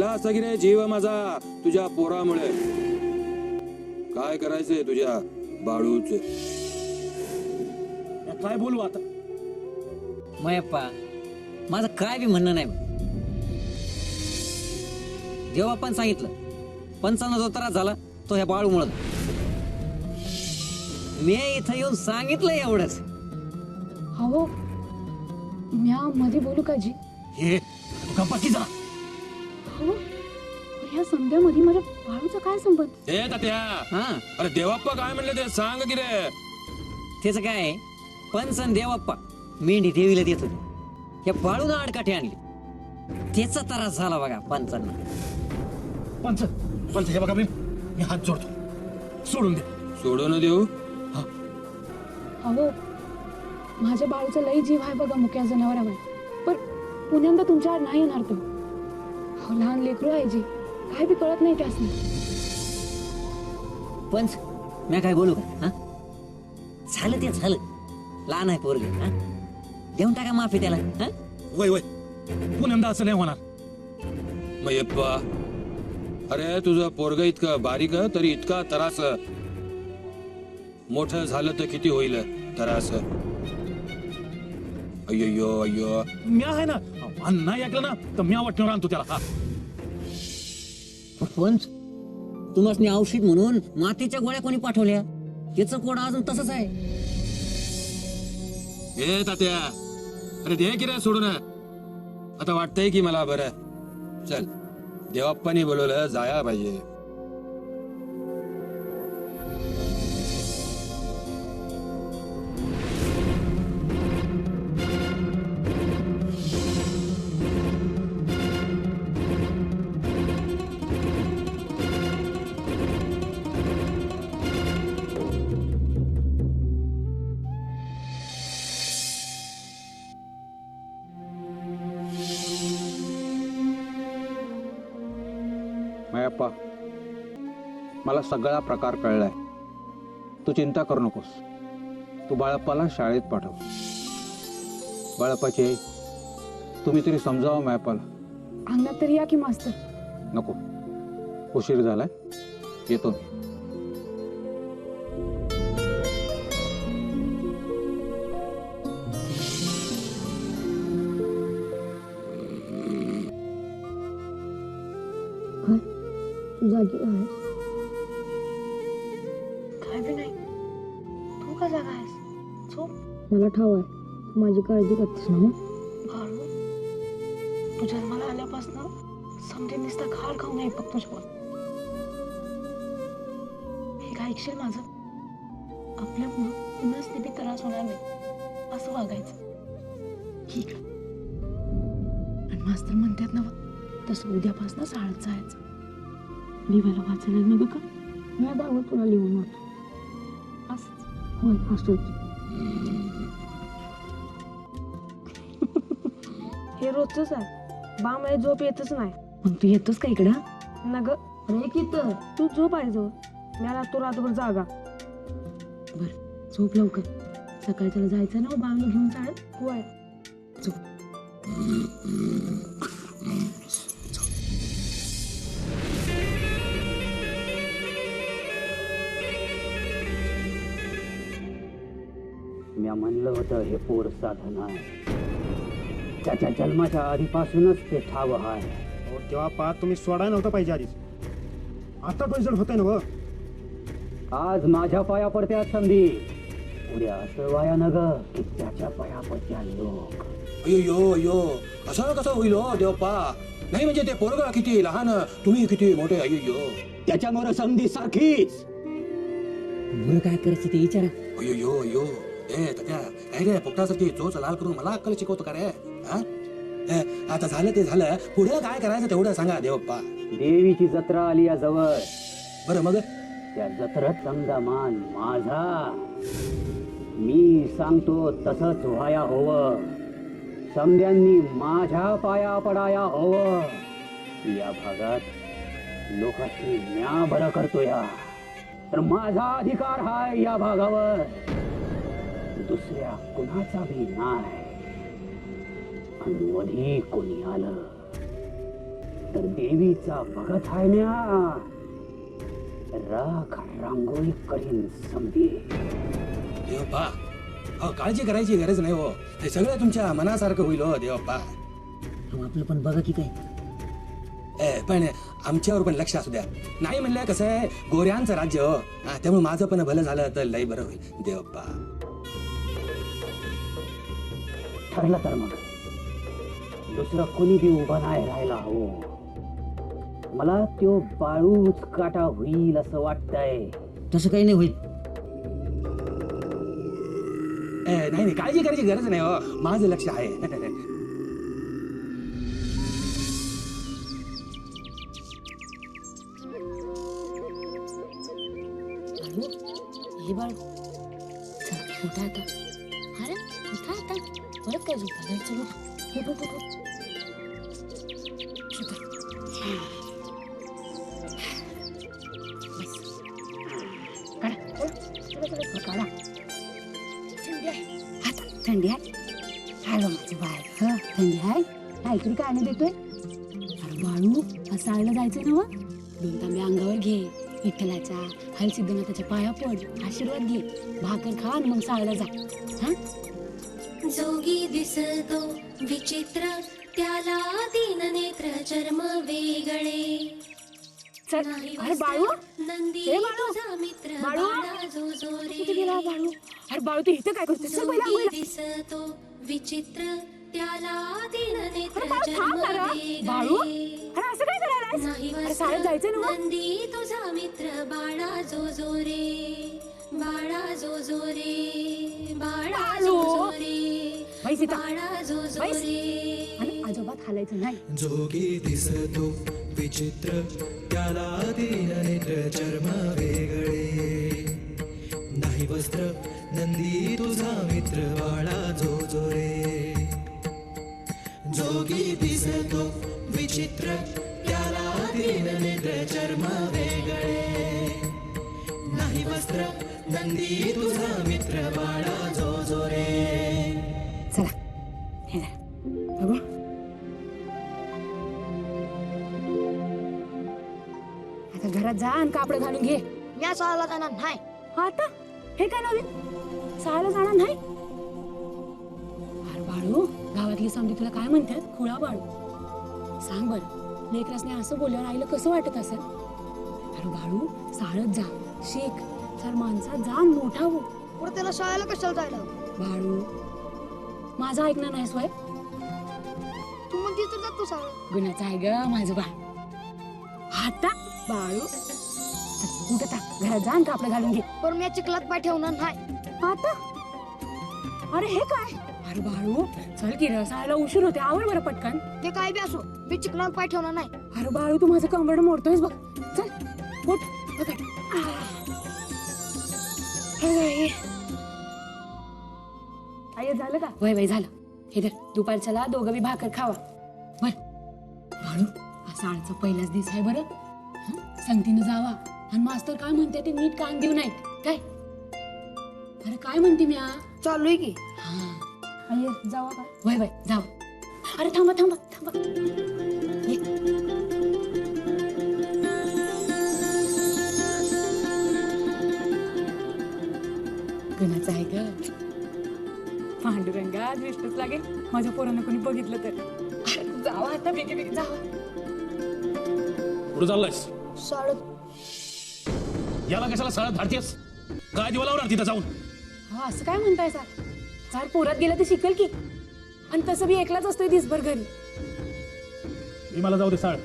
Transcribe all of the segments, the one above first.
गेला असता की रे जीव माझा तुझ्या पोरामुळे. काय करायचंय तुझ्या बाळूच? काय बोलू आता? मयप्पा माझं काय बी म्हणणं नाही. जेव्हा पण सांगितलं 55 जो त्रास झाला तो ह्या बाळूमुळे. मी इथं येऊन सांगितलं एवढंच. हो म्या मध्ये बोलू का जी? हे गप्पा जा. हो ह्या समजामध्ये माझ्या बाळूचा काय संबंध? हे तात्या, हा अरे देवाप्पा काय म्हणले ते सांग की रे. त्याचं काय पंचन देवाप्पा मेंढी देवीला देत होते. या बाळून आडकाठी आणली. त्याचा त्रास झाला बघा पंचांना. पंच पंच हे बघा मी हात जोडतो, सोडून दे. सोडून देऊ? हो माझ्या बाळूचा लई जीव आहे बघा मुक्या जनावरावर. पण पुण्यांदा तुमच्या आड नाही येणार तो. हो लहान लेकरू आहे जी, काय बी कळत नाही त्यासनी. पंच मी काय बोलू का? हा झालं ते झालं. लहान आहे पोरग. हा देऊन टाका माफी त्याला. हा वय वय पुण्यांदा असं नाही होणार. मयप्पा, अरे तुझं पोरग इतकं बारीक तरी इतका त्रास. मोठं झालं तर किती होईल त्रास. अय्यो अय्यो. म्या आहे ना, आणि नाही ऐकलं ना तर म्या वाटण्यावर आणतो त्याला. हा पंच तुम्हाला औषध म्हणून मातीच्या गोळ्या कोणी पाठवल्या? त्याचं कोड अजून तसंच आहे. हे तात्या, अरे दे की रे सोडून. आता वाटतंय की मला बरं. चल देवाप्पानी बोलवलं जाया पाहिजे. मयप्पा, मला सगळा प्रकार कळलाय. तू चिंता करू नकोस. तू बाळप्पाला शाळेत पाठव. बाळप्पाची आई, तुम्ही तरी समजावं मयप्पाला. अंगणात तरी या की मास्तर. नको, उशीर झालाय, येतो मी. तू जागी आहेस? काय बी नाही. तू का जागा आहेस? झोप. मला ठाव आहे तू माझी काळजी करतेस ना. बाळू, तू जन्माला आल्यापासून समजे नुसता खाल खाऊ नाही बघ तुझ्यावर. हे काय ऐकशील माझं? आपल्यामुळं कुणाच नेहमी त्रास होणार नाही असं वागायचं. ठीक आहे. आणि मास्तर म्हणतात ना तसं उद्यापासून शाळेत जायचं. लिवायला वाचायला नको का? मी दावत तुला लिहून होतो. असंच होय असंच. हे रोजच आहे. बामध्ये झोप येतच नाही. मग तू येतोस का इकडं? नग अरे की तर तू झोप आहे जवळ. मला तू रात्रभर जागा. बर झोप लवकर. सकाळी त्याला जायचं ना बाळूला घेऊन शाळेत. होय. झोप. मी म्हणलं होतं हे पोर साधन आहे. त्याच्या जन्माच्या आधीपासूनच ते ठाव आहे. तेव्हा पा तुम्ही सोडायला नव्हतं पाहिजे आधीच. आता पैसे होत आहे ना व. आज माझ्या पाया पडत्या संधी, उद्या असं वाया न ग की त्याच्या पाया पडत्या लोक. अय्यो अय्यो, असं कसं होईल हो देवप्पा? नाही म्हणजे ते पोरगा किती लहान, तुम्ही किती मोठे. अय्यो त्याच्यामुळे संधी सारखीच. बरं काय करायचं ते विचारा. अय्यो अय्यो. ए तात्या, काय रे पोपटासारखी चोच लाल करून मला अक्कल शिकवतो का रे? हा? आता झालं ते झालं, पुढे काय करायचं तेवढं सांगा देवप्पा. देवीची जत्रा आली या जवळ. बरं मग त्या जत्रेत समजा मान माझा. मी सांगतो तसंच व्हाया हवं. समद्यांनी माझ्या पाया पडाया हवं. या भागात लोकांची म्या बरं करतो या, तर माझा अधिकार हाय या भागावर. दुसऱ्या कुणाचा भी नाही. आणि वधी कोणी आलं तर देवीचा भगत आहे ना, राख रांगोळी करीन समधी. देवप्पा, अहो काळजी करायची गरज नाही हो. ते सगळं तुमच्या मनासारखं होईल हो देवप्पा. आपलं पण बघा की काय. पण आमच्यावर पण लक्ष असू द्या. नाही म्हणलं कसं आहे, गोऱ्यांचं राज्य हो. त्यामुळे माझं पण भलं झालं तर लय बरं होईल देवप्पा. ठरलं तर मग दुसरं कोणी बी उभा नाही राहायला हो. मला तो बाळूच काटा होईल असं वाटतंय. तसं काही नाही होईल. नाही नाही, काळजी करायची गरज नाही हो. माझं लक्ष आहे. हे बाळ उठा आता. अरे उठा आता, परत काय झोपा जायचं. हे बघ काढा. थंडी आहे आता, थंडी आहे. आलो माझं बाळ. हा थंडी आहे. काहीतरी काय देतोय. अरे बाळू, असं आयला जायचं ना. 2 तांबे अंगावर घे. विठ्ठलाच्या हलसिद्धनाथाच्या पाया पड, आशीर्वाद घे, भाकर खा आणि मग साळला जा. हा जोगी दिसतो विचित्र, त्याला तीन नेत्र चर्म वेगळे. चल. अरे बाळू, नंदी हे बाळू, तुझा मित्र बाळू, बाळा जो जो कुठे रे. गेला बाळू? अरे बाळू, तू इथं काय करतोस? चल पहिला जोगी आंघोळीला. दिसतो विचित्र, त्याला तीन नेत्र अरे बाळू, चर्म थांब जरा. बाळू, वेगळे. अरे असं काय करायलास? नाही अरे शाळेत जायचं ना. नंदी तुझा मित्र बाळा जो जो रे, बाळा जो जो रे, बाळा जो जो रे, बाई सीता, बाळा जो जो बाई. रे. आणि अजिबात हालायचं नाही. जोगी दिसतो विचित्र, त्याला तीन नेत्र चर्म वेगळे. नाही वस्त्र नंदी तुझा मित्र बाळा जो जो रे. जोगी दिसतो विचित्र, त्याला तीन नेत्र चर्म वेगळे. नाही वस्त्र नंदी तुझा मित्र बाळा जो जो रे. चला हे धर. बघू. आता घरात जा आणि कापड घालून घे. या शाळेला जाणार नाही. आता हे काय नवीन? शाळेला जाणार नाही? अरे बाळू, गावातली समधी तुला काय म्हणतात? खुळा बाळू. सांग बर, लेकरासने असं बोलल्यावर आईला कसं वाटत असेल? अरे बाळू, शाळेत जा, शिक, चार माणसात जा आणि मोठा हो. पुढे त्याला शाळेला कशाला जायला? बाळू, माझं ऐकणार नाही स्वय. तू म्हणते तर जातो शाळेत. गुणाचं आहे ग माझं बाळ. आता बाळू, चल, उठ आता, घरात जा आणि कापड घालून घे. पण मी चिखलात पाय ठेवणार नाही. आता अरे हे काय? अरे बाळू, चल की रे, शाळेला उशीर होते, आवर बरं पटकन. ते काय बी असो, मी चिखलात पाय ठेवणार नाही. अरे बाळू, तू माझं कंबरड मोडतोयस बघ. चल उठ पकड. आई झालं का? वय वय झालं. हे धर, दुपारच्याला दोघं बी भाकर खावा. बर बाळू, हा शाळेचा पहिलाच दिवस आहे बरं. संगतीनं जावा आणि मास्तर काय म्हणते ते नीट कान देऊ नाही काय. अरे काय म्हणते मी? चालू आहे की. आई जावा का? वय वय जावा. अरे थांबा थांबा थांबा. ये. गणाचं आहे ग. पांडुरंगा दृष्टच लागेल माझ्या पोरांना कोणी बघितलं तर. अरे जावा आता, बेगे बेगे जावा. कुठं चाललायस? शाळेत. याला कशाला शाळेत धाडतेस? काय दिवा लावणार तिथं जाऊन? हा असं काय म्हणताय सर? चार पोरात गेला तर शिकल की. आणि तसं बी एकलाच असतोय दिसभर घरी. मी मला जाऊ दे शाळेत.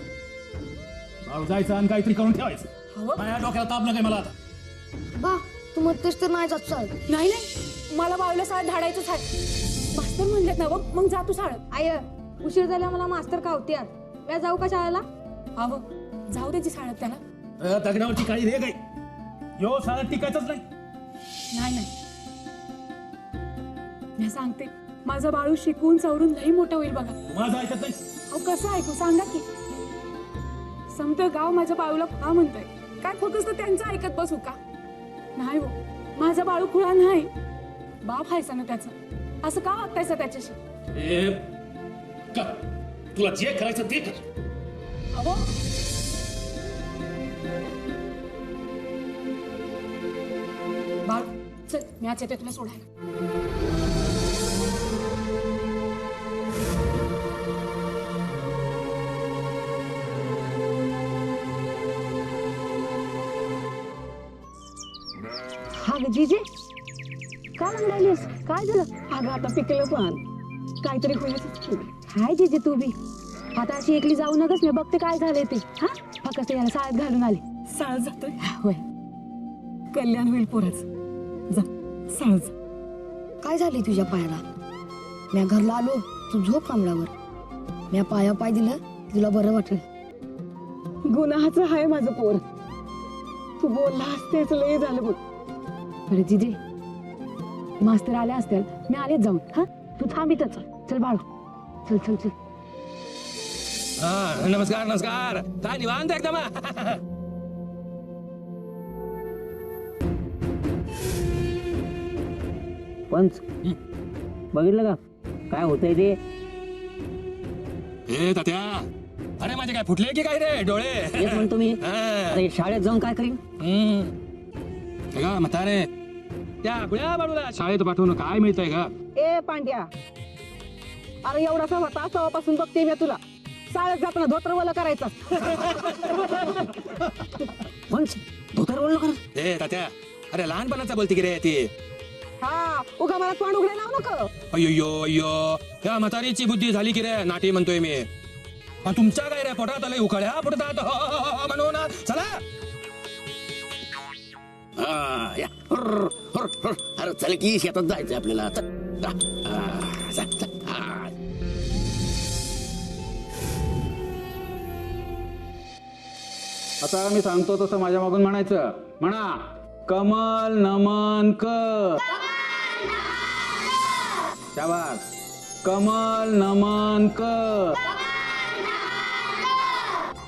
बाळू जायचं आणि काहीतरी करून ठेवायचं. हवं? माझ्या डोक्याला ताप नका मला आता. बा, तू म्हणतेस तर नाही जात शाळेत. नाही नाही, मला बाळूला शाळेत धाडायचंच आहे. मास्तर म्हणलेत ना बघ, मग जा तू शाळेत. आय, उशीर झाला, मला मास्तर कावत्यात. मी जाऊ का शाळेला? हवं, जाऊ द्यायची शाळेत त्याला. तगड्यावरची काळी रे काही यो शाळेत टिकायचंच नाही. नाही नाही, मी सांगते, माझा बाळू शिकून सवरून लई मोठा होईल बघा. माझं ऐकत नाही. अहो कसं ऐकू सांगा की. समतं गाव माझ्या बाळूला खुळा म्हणतंय. काय फक्त त्यांचं ऐकत बसू का? नाही हो, माझा बाळू खुळा नाही. बाप हायसा ना त्याचा. असं का वागतायचं त्याच्याशी? तुला जे करायचं ते कर. अहो बाळ चल मी आज येते तुला सोडायला. हा ग जीजे का लागलीस काय झालं. अगं आता पिकलं पण काहीतरी होईल. हाय जीजे तू बी आता अशी एकली जाऊ नकस. मी बघते काय झालंय ते. हा फक्त याला शाळेत घालून आले. शाळेत जातोय होय कल्याण होईल पोराच. जा शाळेत जा. काय झाली तुझ्या पायाला. म्या घरला आलो तू झोप कांबळावर. म्या पाया पाय दिलं तुला बरं वाटेल. गुन्हाचं आहे माझं पोर. तू बोललास तेच लय झालं बघ. बरं जीजे मास्तर आले असतील मी आलेच जाऊन. हा तू थांब इथंच. चल बाळू चल चल चल. हा नमस्कार नमस्कार. काय निवांत एकदम. पंच बघितलं का काय होतंय ते. ए तात्या अरे माझे काय फुटले की काय रे डोळे. तेच म्हणतो मी. हा. अरे शाळेत जाऊन काय करीन. हे का म्हातारे त्या गुळ्या बाळूला शाळेत पाठवून काय मिळतंय का. ए पांड्या अरे एवढासा होता तेव्हापासून बघते मी तुला. शाळेत जाताना धोतर करायचं. पंच धोतर बोललो कर. ए तात्या अरे लहानपणाचा बोलती की रे ती. हा उगा मला तोंड उघडे लावू नको. अय्यो अय्यो या म्हातारीची बुद्धी झाली की रे नाटी म्हणतोय मी. तुमच्या काय रे पोटात आलंय उखाड्या पडतात म्हणून चला. अरे चल की शेतात जायचं आपल्याला. आता मी सांगतो तसं माझ्या मागून म्हणायचं. म्हणा कमल नमन कर. शाबास. कमल नमन कर.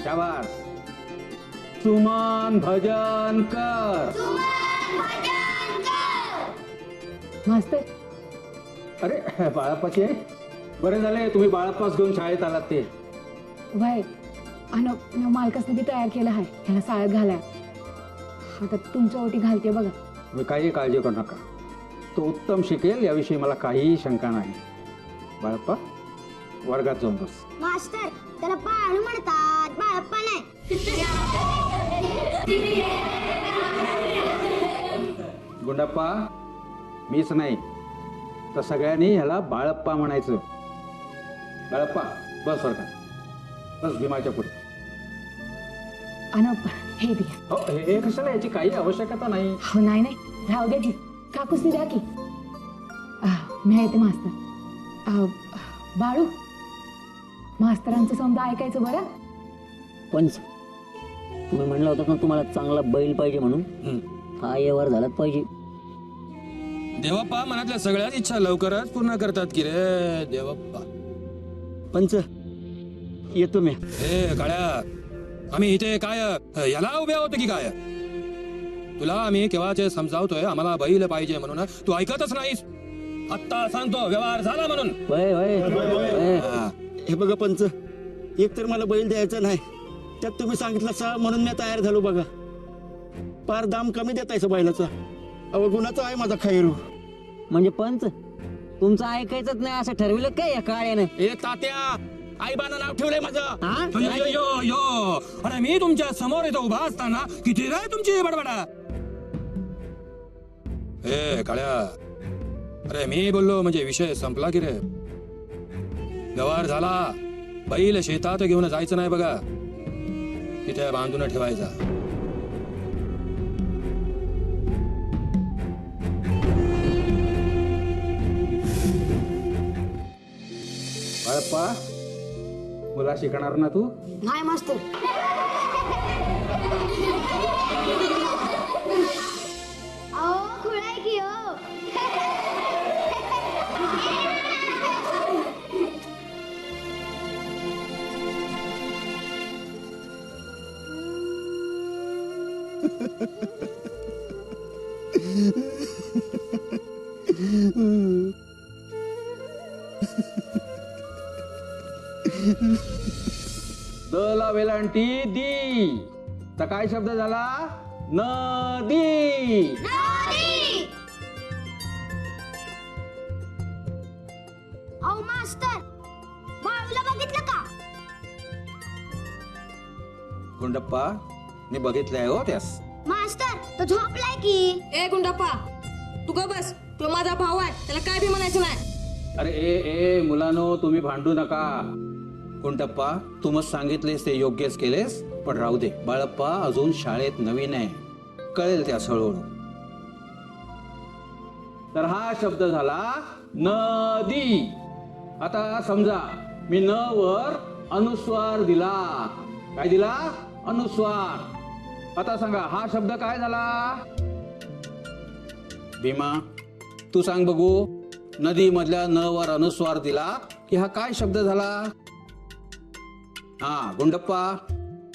शाबास. सुमन भजन कर. मास्तर अरे बाळाप्पाची आहे. बरे झाले तुम्ही बाळाप्पाच घेऊन शाळेत आलात ते. वय आणि मालकासने बी तयार केलं आहे ह्याला शाळेत घालाय. आता तुमच्या ओटी घालते बघा. तुम्ही काही काळजी करू नका. तो उत्तम शिकेल याविषयी मला काहीही शंका नाही. बाळप्पा वर्गात जाऊन बस. मास्टर त्याला बाळू म्हणतात बाळप्पा नाही. गुंडप्पा मीच नाही तर सगळ्यांनी ह्याला बाळप्पा म्हणायचं. बाळप्पा बस वर्गात बस भीमाच्या पुढे. आणि हे द्या. हो हे कशाला याची काही आवश्यकता नाही. हो नाही नाही राहू द्या की काकूसनी द्या की. मी येते मास्तर. बाळू मास्तरांचं समजा ऐकायचं बरं. पंच तुम्ही म्हणलं होतं ना तुम्हाला चांगला बैल पाहिजे म्हणून. हा व्यवहार झालाच पाहिजे. देवप्पा मनातल्या सगळ्याच इच्छा लवकरच पूर्ण करतात की रे देवप्पा. पंच येतो मी. हे काळ्या आम्ही इथे काय याला उभ्या होतो की काय. तुला आम्ही केव्हाचे समजावतोय आम्हाला बैल पाहिजे म्हणून तू ऐकतच नाहीस. आत्ता सांगतो व्यवहार झाला म्हणून. वय वय वय. हे बघा पंच एक तर मला बैल द्यायचा नाही त्यात तुम्ही सांगितलं सा म्हणून मी तयार झालो. बघा पार दाम कमी देतायचं बैलाचा. अहो गुणाचा आहे माझा खैरू. म्हणजे पंच तुमचं ऐकायचंच नाही असं ठरविलं काय या काळ्यानं. ए तात्या आईबानं नाव ठेवलंय माझं. हा? यो, यो, यो. अरे मी तुमच्या समोर इथं उभा असताना किती रे तुमची बडबडा. ए काळ्या अरे मी बोललो म्हणजे विषय संपला की रे. व्यवहार झाला. बैल शेतात घेऊन जायचं नाही बघा तिथे बांधून ठेवायचा. बाळप्पा मुला शिकणार ना तू. नाही मास्तर. अहो खुळाय की हो. द ला वेलांटी दी. तर काय शब्द झाला? नदी. अहो मास्तर, बाळूला बघितलं का? गुंडप्पा, मी बघितलंय हो त्यास. मास्तर तो झोपलाय की. ए गुंडप्पा, तू ग बस. तो माझा भाऊ आहे, त्याला काय बी म्हणायचं नाही. अरे ए मुलानो, तुम्ही भांडू नका. गुंडप्पा, तू मग सांगितलेस ते योग्यच केलेस, पण राहू दे. बाळप्पा अजून शाळेत नवीन आहे, कळेल त्यास हळूहळू. तर हा शब्द झाला नदी. आता समजा मी न वर अनुस्वार दिला. काय दिला? अनुस्वार. आता सांगा हा शब्द काय झाला? भीमा, तू सांग बघू. नदी मधल्या न वर अनुस्वार दिला की हा काय शब्द झाला? हा गुंडप्पा,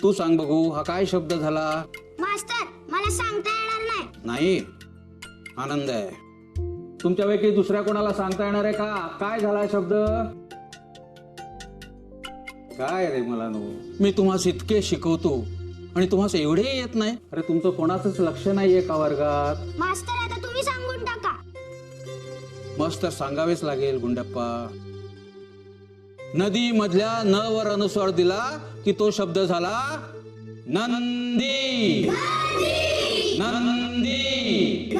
तू सांग बघू, हा काय शब्द झाला? मास्तर मला सांगता येणार नाही. नाही? आनंद आहे. तुमच्यापैकी दुसऱ्या कोणाला सांगता येणार आहे का? काय झाला शब्द? काय रे मुलांनो, मी तुम्हाला इतके शिकवतो आणि तुम्हाला एवढे येत नाही? अरे तुमचं कोणाचंच लक्ष नाहीये का वर्गात? मास्तर आता तुम्ही सांगून टाका. मस्त सांगावेच लागेल गुंडप्पा. नदी मधल्या न वर अनुस्वार दिला की तो शब्द झाला नंदी. नंदी.